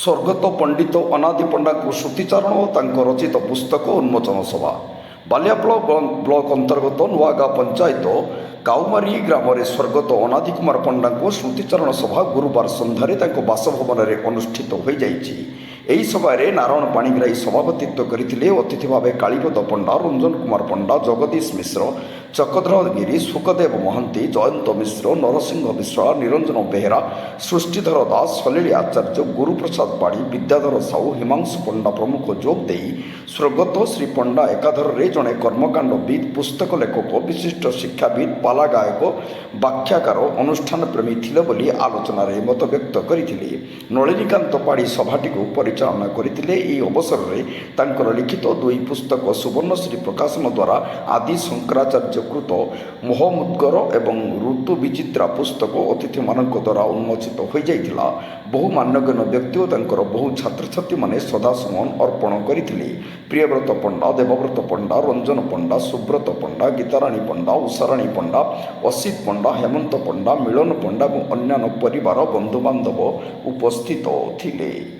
ସ୍ୱର୍ଗତ ପଣ୍ଡିତ ଅନାଦି ପଣ୍ଡାଙ୍କ ସ୍ମୃତିଚାରଣ ଓ ତାଙ୍କ ରଚିତ ପୁସ୍ତକ ଉନ୍ମୋଚନ ସଭା। ବାଲିଆପଳ ବ୍ଲକ ଅନ୍ତର୍ଗତ ନୂଆଗାଁ ପଞ୍ଚାୟତ କାଉମାରୀ ଗ୍ରାମରେ ସ୍ୱର୍ଗତ ଅନାଦି କୁମାର ପଣ୍ଡାଙ୍କ ସ୍ମୃତିଚାରଣ ସଭା ଗୁରୁବାର ସନ୍ଧ୍ୟାରେ ତାଙ୍କ ବାସଭବନରେ ଅନୁଷ୍ଠିତ ହୋଇଯାଇଛି। ଏହି ସଭାରେ ନାରାୟଣ ପାଣିଗ୍ରାହୀ ସଭାପତିତ୍ୱ କରିଥିଲେ। ଅତିଥି ଭାବେ କାଳୀପଦ ପଣ୍ଡା, ରଞ୍ଜନ କୁମାର ପଣ୍ଡା, ଜଗଦୀଶ ମିଶ୍ର, ଚକ୍ରଧର ଗିରି, ସୁଖଦେବ ମହାନ୍ତି, ଜୟନ୍ତ ମିଶ୍ର, ନରସିଂହ ବିଶ୍ୱାଳ, ନିରଞ୍ଜନ ବେହେରା, ସୃଷ୍ଟିଧର ଦାସ, ସଲିଳି ଆଚାର୍ଯ୍ୟ, ଗୁରୁପ୍ରସାଦ ପାଢ଼ୀ, ବିଦ୍ୟାଧର ସାହୁ, ହିମାଂଶୁ ପଣ୍ଡା ପ୍ରମୁଖ ଯୋଗ ଦେଇ ସ୍ୱର୍ଗତ ଶ୍ରୀ ପଣ୍ଡା ଏକାଧାରରେ ଜଣେ କର୍ମକାଣ୍ଡବିତ୍, ପୁସ୍ତକ ଲେଖକ, ବିଶିଷ୍ଟ ଶିକ୍ଷାବିତ୍, ପାଲା ଗାୟକ, ବାଖ୍ୟାକାର, ଅନୁଷ୍ଠାନ ପ୍ରେମୀ ଥିଲେ ବୋଲି ଆଲୋଚନାରେ ମତବ୍ୟକ୍ତ କରିଥିଲେ। ନଳିନୀକାନ୍ତ ପାଢ଼ୀ ସଭାଟିକୁ ପରିଚାଳନା କରିଥିଲେ। ଏହି ଅବସରରେ ତାଙ୍କର ଲିଖିତ ଦୁଇ ପୁସ୍ତକ ସୁବର୍ଣ୍ଣଶ୍ରୀ ପ୍ରକାଶନ ଦ୍ୱାରା ଆଦି ଶଙ୍କରାଚାର୍ଯ୍ୟକୃତ ମୋହମୁଦ୍ଗର ଏବଂ ଋତୁ ବିଚିତ୍ରା ପୁସ୍ତକ ଅତିଥିମାନଙ୍କ ଦ୍ୱାରା ଉନ୍ମୋଚିତ ହୋଇଯାଇଥିଲା। ବହୁ ମାନ୍ୟଗଣ୍ୟ ବ୍ୟକ୍ତି ଓ ତାଙ୍କର ବହୁ ଛାତ୍ରଛାତ୍ରୀମାନେ ଶ୍ରଦ୍ଧାସୁମନ ଅର୍ପଣ କରିଥିଲେ। ପ୍ରିୟବ୍ରତ ପଣ୍ଡା, ଦେବବ୍ରତ ପଣ୍ଡା, ରଞ୍ଜନ ପଣ୍ଡା, ସୁବ୍ରତ ପଣ୍ଡା, ଗୀତାରାଣୀ ପଣ୍ଡା, ଉଷାରାଣୀ ପଣ୍ଡା, ଅସିତ ପଣ୍ଡା, ହେମନ୍ତ ପଣ୍ଡା, ମିଳନ ପଣ୍ଡା ଏବଂ ଅନ୍ୟାନ୍ୟ ପରିବାର ବନ୍ଧୁବାନ୍ଧବ ଉପସ୍ଥିତ ଥିଲେ।